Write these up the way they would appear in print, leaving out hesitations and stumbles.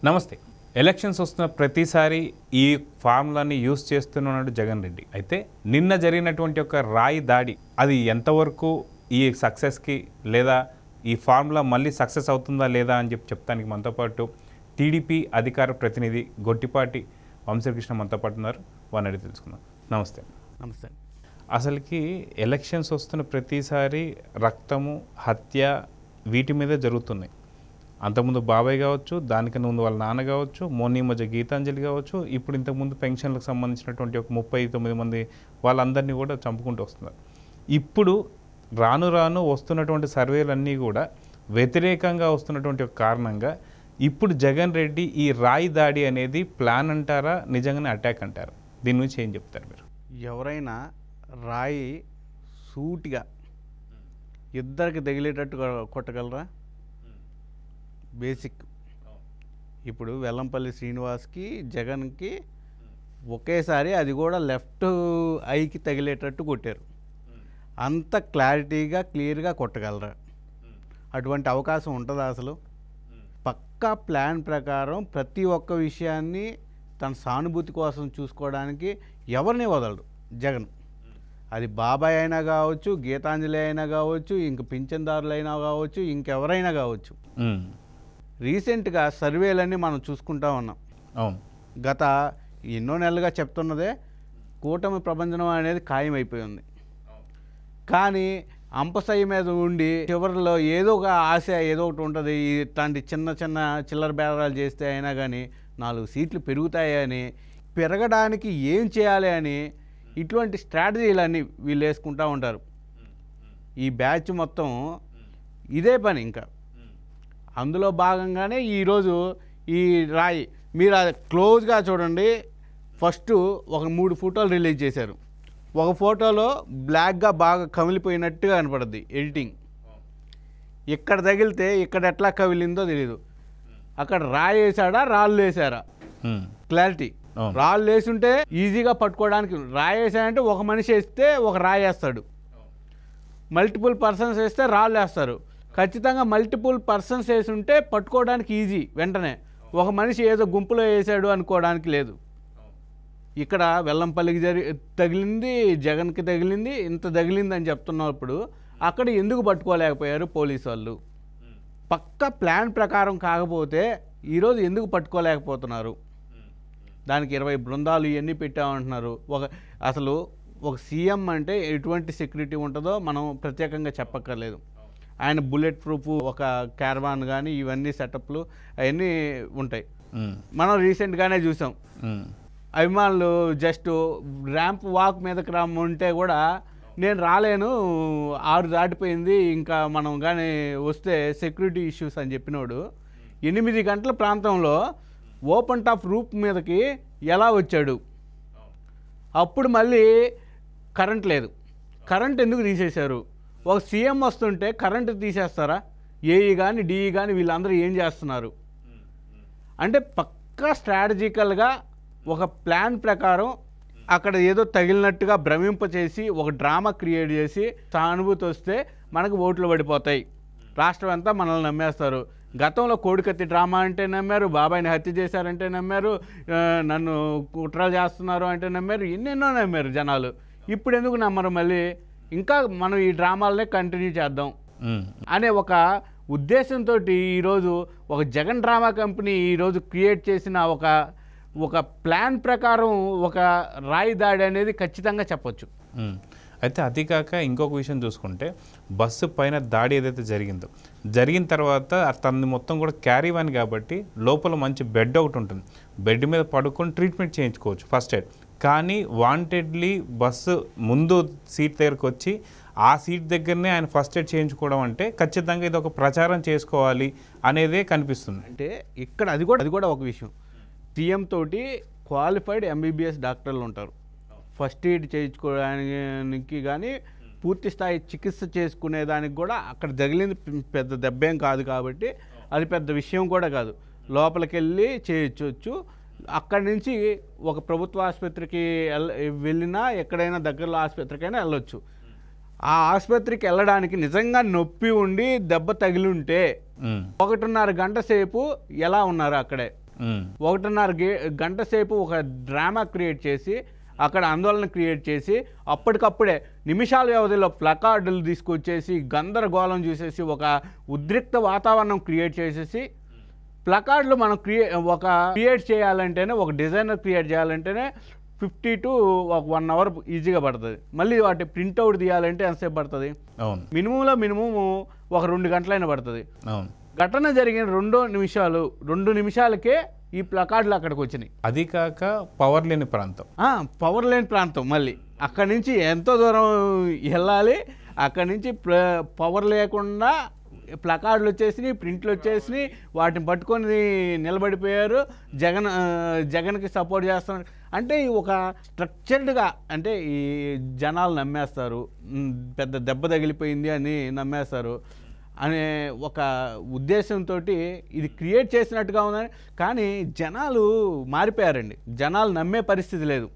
నమస్తే. ఎలక్షన్స్ వస్తున్న ప్రతిసారి ఈ ఫార్ములాని యూజ్ చేస్తున్నాడు జగన్ రెడ్డి. అయితే నిన్న జరిగినటువంటి ఒక రాయి దాడి అది ఎంతవరకు ఈ సక్సెస్కి లేదా ఈ ఫార్ములా మళ్ళీ సక్సెస్ అవుతుందా లేదా అని చెప్తానికి మనతో పాటు టీడీపీ అధికార ప్రతినిధి గొట్టిపాటి వంశీకృష్ణ మనతో పాటు ఉన్నారు. వారిని అడిగి తెలుసుకుందాం. నమస్తే. నమస్తే. అసలుకి ఎలక్షన్స్ వస్తున్న ప్రతిసారి రక్తము, హత్య వీటి మీదే జరుగుతున్నాయి. అంతకుముందు బాబాయ్ కావచ్చు, దానికన్నా ముందు వాళ్ళ నాన్న కావచ్చు, మొన్న ఈ మధ్య గీతాంజలి కావచ్చు, ఇప్పుడు ఇంతకుముందు పెన్షన్లకు సంబంధించినటువంటి ఒక 39 మంది వాళ్ళందరినీ కూడా చంపుకుంటూ వస్తున్నారు. ఇప్పుడు రాను రాను వస్తున్నటువంటి సర్వేలన్నీ కూడా వ్యతిరేకంగా వస్తున్నటువంటి ఒక కారణంగా ఇప్పుడు జగన్ రెడ్డి ఈ రాయి దాడి అనేది ప్లాన్ అంటారా, నిజంగానే అటాక్ అంటారా? దీని నుంచి ఏం చెప్తారు మీరు? ఎవరైనా రాయి సూటిగా ఇద్దరికి తగిలేటట్టు కొట్టగలరా? బేసిక్. ఇప్పుడు వెల్లంపల్లి శ్రీనివాస్కి జగన్కి ఒకేసారి అది కూడా లెఫ్ట్ ఐకి తగిలేటట్టు కొట్టారు. అంత క్లారిటీగా క్లియర్గా కొట్టగలరా? అటువంటి అవకాశం ఉంటుందా అసలు? పక్కా ప్లాన్ ప్రకారం ప్రతి ఒక్క విషయాన్ని తన సానుభూతి కోసం చూసుకోవడానికి ఎవరిని వదలడు జగన్. అది బాబాయ్ అయినా కావచ్చు, గీతాంజలి అయినా కావచ్చు, ఇంక పింఛన్దారులైనా కావచ్చు, ఇంకెవరైనా కావచ్చు. రీసెంట్గా సర్వేలన్నీ మనం చూసుకుంటా ఉన్నాం. అవును, గత ఎన్నో నెలలుగా చెప్తున్నదే కూటమి ప్రభంజనం అనేది ఖాయమైపోయింది. కానీ అంపశయ్య మీద ఉండి చివరిలో ఏదో ఒక ఆశ ఏదో ఒకటి ఉంటుంది. ఇట్లాంటి చిన్న చిన్న చిల్లర బేరాలు చేస్తే అయినా కానీ 4 సీట్లు పెరుగుతాయని, పెరగడానికి ఏం చేయాలి అని ఇటువంటి స్ట్రాటజీలన్నీ వీళ్ళు వేసుకుంటూ ఉంటారు. ఈ బ్యాచ్ మొత్తం ఇదే పని. ఇంకా అందులో భాగంగానే ఈరోజు ఈ రాయి మీరు అది క్లోజ్గా చూడండి. ఫస్ట్ ఒక 3 ఫోటోలు రిలీజ్ చేశారు. ఒక ఫోటోలో బ్లాక్గా బాగా కమిలిపోయినట్టుగా కనపడుద్ది ఎడిటింగ్. ఇక్కడ తగిలితే ఇక్కడ ఎట్లా కమిలిందో తెలీదు. అక్కడ రాయి వేసాడా, రాళ్ళు వేసారా? క్లారిటీ. రాళ్ళు వేసుంటే ఈజీగా పట్టుకోవడానికి. రాయి వేసాడంటే ఒక మనిషి వేస్తే ఒక రాయి వేస్తాడు, మల్టిపుల్ పర్సన్స్ వేస్తే రాళ్ళు వేస్తారు. ఖచ్చితంగా మల్టిపుల్ పర్సన్స్ వేసి ఉంటే పట్టుకోవడానికి ఈజీ వెంటనే. ఒక మనిషి ఏదో గుంపులో వేసాడు అనుకోవడానికి లేదు. ఇక్కడ వెల్లంపల్లికి తగిలింది, జగన్కి తగిలింది, ఇంత తగిలింది అని చెప్తున్నప్పుడు అక్కడ ఎందుకు పట్టుకోలేకపోయారు పోలీసు వాళ్ళు? పక్కా ప్లాన్ ప్రకారం కాకపోతే ఈరోజు ఎందుకు పట్టుకోలేకపోతున్నారు? దానికి 20 బృందాలు ఇవన్నీ పెట్టామంటున్నారు. అసలు ఒక సీఎం అంటే ఎటువంటి సెక్యూరిటీ ఉంటుందో మనం ప్రత్యేకంగా చెప్పక్కర్లేదు. ఆయన బుల్లెట్ ప్రూఫ్ ఒక క్యారవాన్ కానీ ఇవన్నీ సెటప్లు అవన్నీ ఉంటాయి. మనం రీసెంట్గానే చూసాం. అభిమానులు జస్ట్ ర్యాంప్ వాక్ మీదకి రమ్మంటే కూడా నేను రాలేను, 6 దాటిపోయింది, ఇంకా మనం కానీ వస్తే సెక్యూరిటీ ఇష్యూస్ అని చెప్పినోడు 8 గంటల ప్రాంతంలో ఓపెన్ టాప్ రూప్ మీదకి ఎలా వచ్చాడు? అప్పుడు మళ్ళీ కరెంట్ లేదు. కరెంట్ ఎందుకు తీసేశారు? ఒక సీఎం వస్తుంటే కరెంటు తీసేస్తారా? ఏఈ కానీ డిఈ కానీ వీళ్ళందరూ ఏం చేస్తున్నారు అంటే పక్కా స్ట్రాటజికల్గా ఒక ప్లాన్ ప్రకారం అక్కడ ఏదో తగిలినట్టుగా భ్రమింపచేసి ఒక డ్రామా క్రియేట్ చేసి సానుభూతి వస్తే మనకు ఓట్లు పడిపోతాయి, రాష్ట్రం అంతా మనల్ని నమ్మేస్తారు. గతంలో కోడికత్తి డ్రామా అంటే నమ్మారు, బాబాయిని హత్య చేశారంటే నమ్మారు, నన్ను కుట్రలు చేస్తున్నారు అంటే నమ్మారు, ఎన్నెన్నో నమ్మారు జనాలు. ఇప్పుడు ఎందుకు నమ్మరు? మళ్ళీ ఇంకా మనం ఈ డ్రామాలనే కంటిన్యూ చేద్దాం అనే ఒక ఉద్దేశంతో ఈరోజు ఒక జగన్ డ్రామా కంపెనీ ఈరోజు క్రియేట్ చేసిన ఒక ప్లాన్ ప్రకారం ఒక రాయి దాడి అనేది ఖచ్చితంగా చెప్పొచ్చు. అయితే అది కాక ఇంకొక విషయం చూసుకుంటే బస్సు పైన దాడి ఏదైతే జరిగిన తర్వాత తనది మొత్తం కూడా క్యారీ వ్యాన్ కాబట్టి లోపల మంచి బెడ్ ఒకటి ఉంటుంది. బెడ్ మీద పడుకొని ట్రీట్మెంట్ చేయించుకోవచ్చు, ఫస్ట్ ఎయిడ్. కానీ వాంటెడ్లీ బస్సు ముందు సీట్ దగ్గరకు వచ్చి ఆ సీట్ దగ్గరనే ఆయన ఫస్ట్ ఎయిడ్ చేయించుకోవడం అంటే ఖచ్చితంగా ఇది ఒక ప్రచారం చేసుకోవాలి అనేదే కనిపిస్తుంది. అంటే ఇక్కడ అది కూడా ఒక విషయం. సీఎం తోటి క్వాలిఫైడ్ ఎంబీబీఎస్ డాక్టర్లు ఉంటారు. ఫస్ట్ ఎయిడ్ చేయించుకోవడానికి కానీ పూర్తి స్థాయి చికిత్స చేసుకునేదానికి కూడా అక్కడ తగిలింది పెద్ద దెబ్బేం కాదు కాబట్టి అది పెద్ద విషయం కూడా కాదు. లోపలికి వెళ్ళి చేయించవచ్చు. అక్కడి నుంచి ఒక ప్రభుత్వ ఆసుపత్రికి వెళ్ళినా ఎక్కడైనా దగ్గరలో ఆసుపత్రికైనా వెళ్ళొచ్చు. ఆ ఆసుపత్రికి వెళ్ళడానికి నిజంగా నొప్పి ఉండి దెబ్బ తగిలి ఉంటే 1.5 గంట సేపు ఎలా ఉన్నారు అక్కడే? 1.5 గంట సేపు ఒక డ్రామా క్రియేట్ చేసి అక్కడ ఆందోళన క్రియేట్ చేసి అప్పటికప్పుడే నిమిషాల వ్యవధిలో ప్లకార్డులు తీసుకొచ్చేసి గందరగోళం చూసేసి ఒక ఉద్రిక్త వాతావరణం క్రియేట్ చేసేసి ప్లకార్డులు మనం క్రియేట్ చేయాలంటేనే ఒక డిజైనర్ క్రియేట్ చేయాలంటేనే 50 to 1 hour ఈజీగా పడుతుంది. మళ్ళీ వాటి ప్రింట్అవుట్ తీయాలంటే ఎంతసేపు పడుతుంది? మినిమంలో మినిమము ఒక 2 గంటలైనా పడుతుంది. ఘటన జరిగిన 2 నిమిషాలకే ఈ ప్లకార్డులు అక్కడికి వచ్చినాయి. అది కాక పవర్ లేని ప్రాంతం మళ్ళీ అక్కడి నుంచి ఎంతో దూరం వెళ్ళాలి. అక్కడి నుంచి పవర్ లేకుండా ప్లకార్డులు వచ్చేసినాయి, ప్రింట్లు వచ్చేసినాయి, వాటిని పట్టుకొని నిలబడిపోయారు. జగన్కి సపోర్ట్ చేస్తున్నారు అంటే ఒక స్ట్రక్చర్డ్గా అంటే ఈ జనాలు నమ్మేస్తారు, పెద్ద దెబ్బ తగిలిపోయింది అని నమ్మేస్తారు అనే ఒక ఉద్దేశంతో ఇది క్రియేట్ చేసినట్టుగా ఉందని. కానీ జనాలు మారిపోయారండి. జనాలు నమ్మే పరిస్థితి లేదు.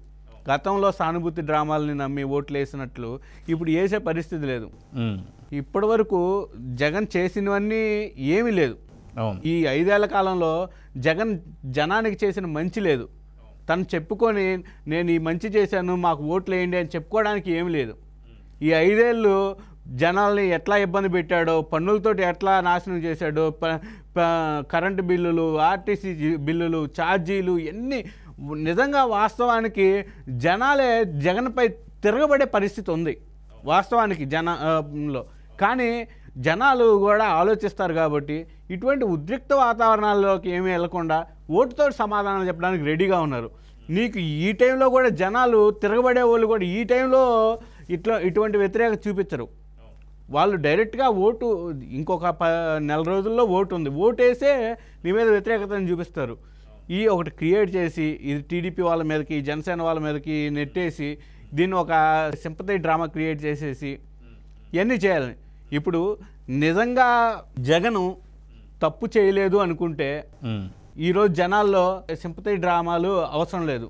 గతంలో సానుభూతి డ్రామాలని నమ్మి ఓట్లు వేసినట్లు ఇప్పుడు వేసే పరిస్థితి లేదు. ఇప్పటి వరకు జగన్ చేసినవన్నీ ఏమీ లేదు. ఈ 5 ఏళ్ల కాలంలో జగన్ జనానికి చేసిన మంచి లేదు. తను చెప్పుకొని నేను ఈ మంచి చేశాను మాకు ఓట్లు వేయండి అని చెప్పుకోవడానికి ఏమీ లేదు. ఈ 5 ఏళ్ళు జనాల్ని ఎట్లా ఇబ్బంది పెట్టాడో, పన్నులతోటి ఎట్లా నాశనం చేశాడో, కరెంటు బిల్లులు, ఆర్టీసీ బిల్లులు, ఛార్జీలు ఎన్ని నిజంగా వాస్తవానికి జనాలే జగన్పై తిరగబడే పరిస్థితి ఉంది వాస్తవానికి జనంలో. కానీ జనాలు కూడా ఆలోచిస్తారు కాబట్టి ఇటువంటి ఉద్రిక్త వాతావరణాల్లోకి ఏమీ వెళ్లకుండా ఓటుతో సమాధానం చెప్పడానికి రెడీగా ఉన్నారు. నీకు ఈ టైంలో కూడా జనాలు తిరగబడే వాళ్ళు కూడా ఈ టైంలో ఇటువంటి వ్యతిరేకత చూపించరు. వాళ్ళు డైరెక్ట్గా ఓటు ఇంకొక నెల రోజుల్లో ఓటు ఉంది, ఓటు వేసే నీ మీద వ్యతిరేకతను చూపిస్తారు. ఈ ఒకటి క్రియేట్ చేసి ఇది టీడీపీ వాళ్ళ మీదకి, జనసేన వాళ్ళ మీదకి నెట్టేసి దీన్ని ఒక సింపతి డ్రామా క్రియేట్ చేసేసి ఇవన్నీ చేయాలని. ఇప్పుడు నిజంగా జగను తప్పు చేయలేదు అనుకుంటే ఈరోజు జనాల్లో సింపతి డ్రామాలు అవసరం లేదు,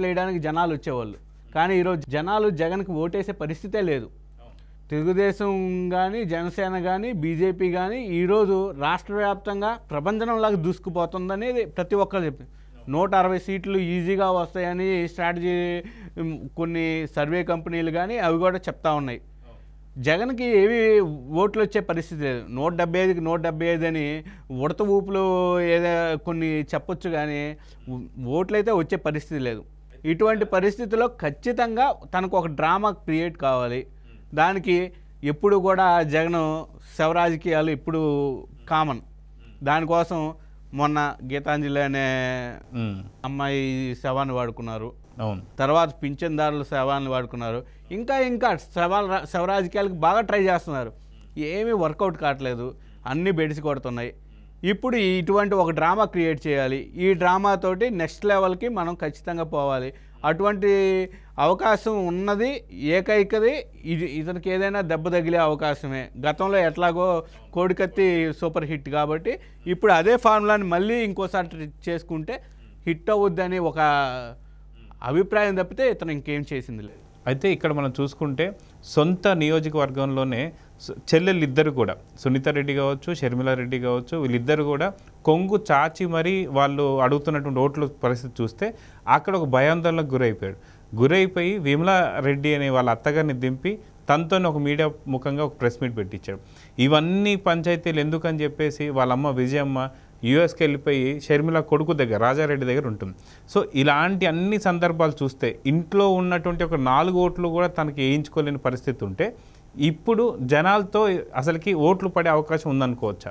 వేయడానికి జనాలు వచ్చేవాళ్ళు. కానీ ఈరోజు జనాలు జగన్కి ఓటేసే పరిస్థితే లేదు. తెలుగుదేశం కానీ, జనసేన కానీ, బీజేపీ కానీ ఈరోజు రాష్ట్ర వ్యాప్తంగా ప్రపంచంలాగా దూసుకుపోతుందనేది ప్రతి ఒక్కరు చెప్పింది. 160 సీట్లు ఈజీగా వస్తాయని స్ట్రాటజీ కొన్ని సర్వే కంపెనీలు కానీ అవి కూడా చెప్తా ఉన్నాయి. జగన్కి ఏవి ఓట్లు వచ్చే పరిస్థితి లేదు. 175కి 175 అని ఉడత ఊపులు ఏదో కొన్ని చెప్పొచ్చు కానీ ఓట్లు అయితే వచ్చే పరిస్థితి లేదు. ఇటువంటి పరిస్థితిలో ఖచ్చితంగా తనకు ఒక డ్రామా క్రియేట్ కావాలి. దానికి ఎప్పుడు కూడా జగన్ శవరాజకీయాలు ఇప్పుడు కామన్. దానికోసం మొన్న గీతాంజలి అనే అమ్మాయి శవాన్ని వాడుకున్నారు, తర్వాత పింఛన్దారుల శవాన్ని వాడుకున్నారు, ఇంకా శవరాజకీయాలకు బాగా ట్రై చేస్తున్నారు. ఏమీ వర్కౌట్ కావట్లేదు, అన్నీ బెడిసి కొడుతున్నాయి. ఇప్పుడు ఇటువంటి ఒక డ్రామా క్రియేట్ చేయాలి. ఈ డ్రామాతోటి నెక్స్ట్ లెవెల్కి మనం ఖచ్చితంగా పోవాలి. అటువంటి అవకాశం ఉన్నది ఏకైకది. ఇతనికి ఏదైనా దెబ్బ తగిలే అవకాశమే. గతంలో ఎట్లాగో కోడికత్తి సూపర్ హిట్ కాబట్టి ఇప్పుడు అదే ఫార్ములాని మళ్ళీ ఇంకోసారి చేసుకుంటే హిట్ అవుద్దని ఒక అభిప్రాయం తప్పితే ఇతను ఇంకేం చేసింది లేదు. అయితే ఇక్కడ మనం చూసుకుంటే సొంత నియోజకవర్గంలోనే చెల్లెళ్ళు ఇద్దరు కూడా, సునీత రెడ్డి కావచ్చు, షర్మిలా రెడ్డి కావచ్చు, వీళ్ళిద్దరు కూడా కొంగు చాచి మరీ వాళ్ళు అడుగుతున్నటువంటి ఓట్ల పరిస్థితి చూస్తే అక్కడ ఒక భయాందోళనకు గురైపోయి విమలా రెడ్డి అనే వాళ్ళ అత్తగారిని దింపి తనతో ఒక మీడియా ముఖంగా ఒక ప్రెస్ మీట్ పెట్టించాడు. ఇవన్నీ పంచాయతీలు ఎందుకని చెప్పేసి వాళ్ళమ్మ విజయమ్మ యూఎస్కి వెళ్ళిపోయి షర్మిల కొడుకు దగ్గర, రాజారెడ్డి దగ్గర ఉంటుంది. సో ఇలాంటి అన్ని సందర్భాలు చూస్తే ఇంట్లో ఉన్నటువంటి ఒక 4 ఓట్లు కూడా తనకి వేయించుకోలేని పరిస్థితి ఉంటే ఇప్పుడు జనాలతో అసలుకి ఓట్లు పడే అవకాశం ఉందనుకోవచ్చా?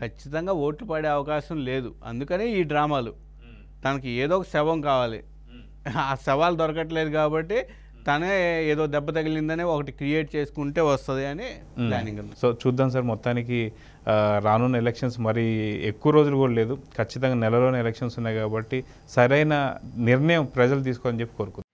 ఖచ్చితంగా ఓట్లు పడే అవకాశం లేదు. అందుకనే ఈ డ్రామాలు. తనకి ఏదో ఒక శవం కావాలి, ఆ శవాలు దొరకట్లేదు కాబట్టి తనే ఏదో దెబ్బ తగిలిందని ఒకటి క్రియేట్ చేసుకుంటే వస్తుంది అని ప్లానింగ్ ఉంది. సో చూద్దాం సార్. మొత్తానికి రానున్న ఎలక్షన్స్ మరి ఎక్కువ రోజులు కూడా లేదు, ఖచ్చితంగా నెలలోనే ఎలక్షన్స్ ఉన్నాయి కాబట్టి సరైన నిర్ణయం ప్రజలు తీసుకోవాలని చెప్పి కోరుకుంటున్నాను.